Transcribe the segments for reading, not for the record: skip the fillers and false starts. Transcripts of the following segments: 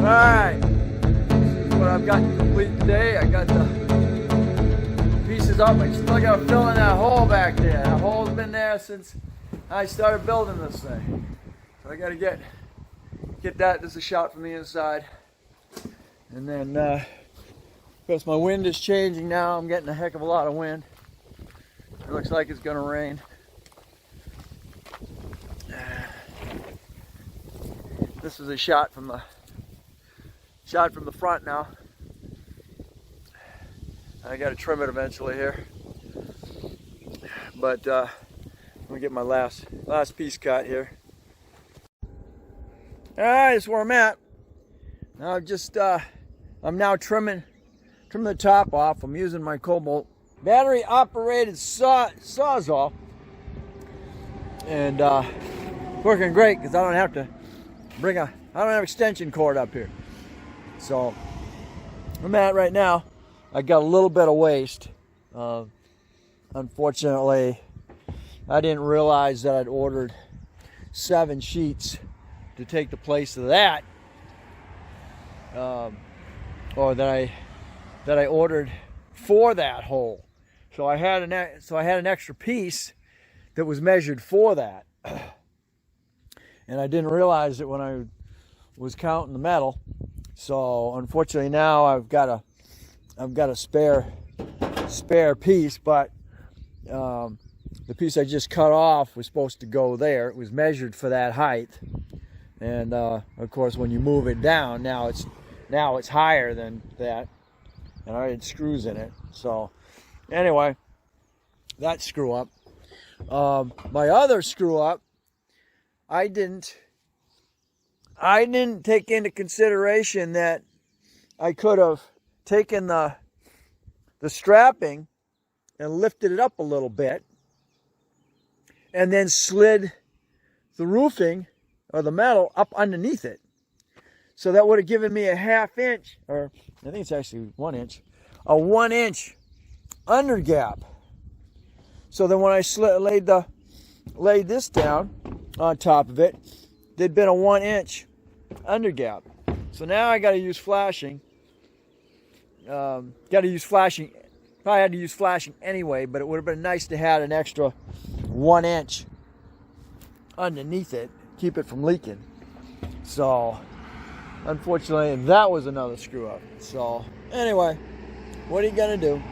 Alright, this is what I've got complete today. I got the pieces up. I still got to fill in that hole back there. That hole's been there since I started building this thing. So I got to get that. This is a shot from the inside. And then, because my wind is changing now, I'm getting a heck of a lot of wind. It looks like it's going to rain. This is a shot from the front now. I got to trim it eventually here, but I'm gonna get my last piece cut here. All right, that's where I'm at. Now I'm now trimming the top off. I'm using my Kobalt battery operated sawzall, and working great because I don't have to I don't have extension cord up here. So I'm at right now. I got a little bit of waste. Unfortunately, I didn't realize that I'd ordered 7 sheets to take the place of that, or that I ordered for that hole. So I had an extra piece that was measured for that, and I didn't realize it when I was counting the metal. So unfortunately now I've got a spare piece, but the piece I just cut off was supposed to go there. It was measured for that height, and of course when you move it down, now it's higher than that, and I had screws in it. So anyway, that screw up. My other screw up, I didn't take into consideration that I could have taken the strapping and lifted it up a little bit and then slid the roofing or the metal up underneath it. So that would have given me a 1/2 inch, or I think it's actually 1 inch, a 1 inch under gap. So then when I laid this down on top of it, there'd been a 1 inch under gap. So now I got to use flashing. Probably had to use flashing anyway, but it would have been nice to have an extra 1 inch underneath it, keep it from leaking. So unfortunately, that was another screw up. So anyway, what are you gonna do?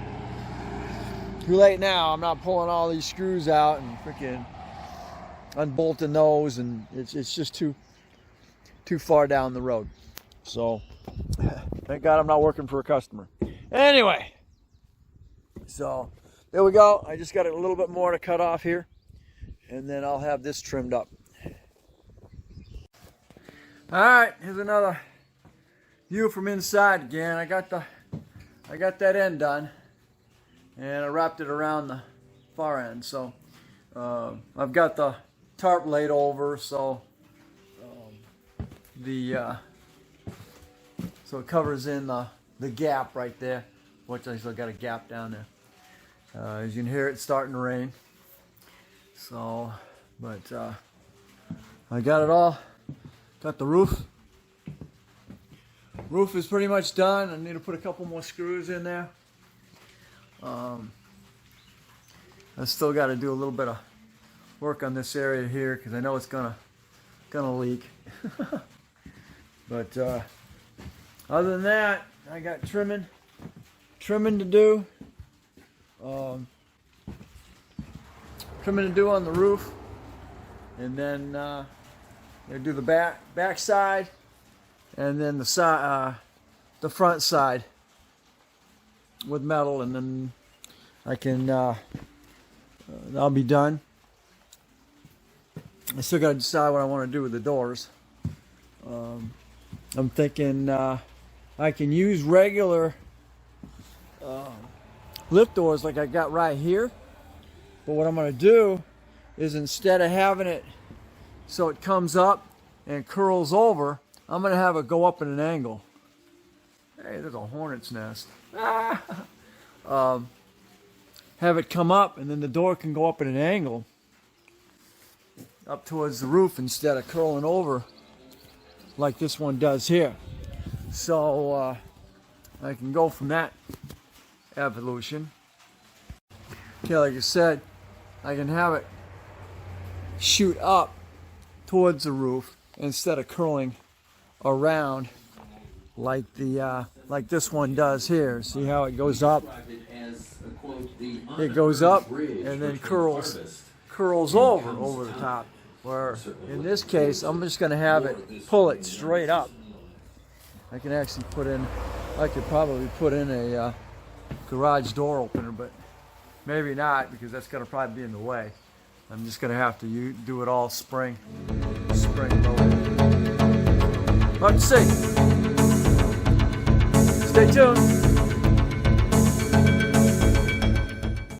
Too late now. I'm not pulling all these screws out and freaking unbolting those, and it's just too far down the road. So thank God I'm not working for a customer. Anyway, so there we go. I just got a little bit more to cut off here, and then I'll have this trimmed up. All right, here's another view from inside again. I got that end done, and I wrapped it around the far end. So I've got the tarp laid over, so so it covers in the gap right there, which I still got a gap down there. As you can hear, it's starting to rain. So, but I got it all. Got the roof. Roof is pretty much done. I need to put a couple more screws in there. I still got to do a little bit of work on this area here because I know it's gonna leak. But other than that, I got trimming to do. Trimming to do on the roof, and then I do the back side, and then the front side with metal, and then I can I'll be done. I still got to decide what I want to do with the doors. I'm thinking I can use regular lift doors like I got right here, but what I'm going to do is, instead of having it so it comes up and curls over, I'm going to have it go up at an angle. Hey, there's a hornet's nest. Have it come up, and then the door can go up at an angle up towards the roof instead of curling over like this one does here. So I can go from that evolution. Okay, like I said, I can have it shoot up towards the roof instead of curling around like the like this one does here. See how it goes up? It goes up and then curls over the top. Where in this case, I'm just going to have it pull it straight up. I can actually I could probably put in a garage door opener, but maybe not, because that's going to probably be in the way. I'm just going to have to do it all spring loaded. Let's see. Stay tuned.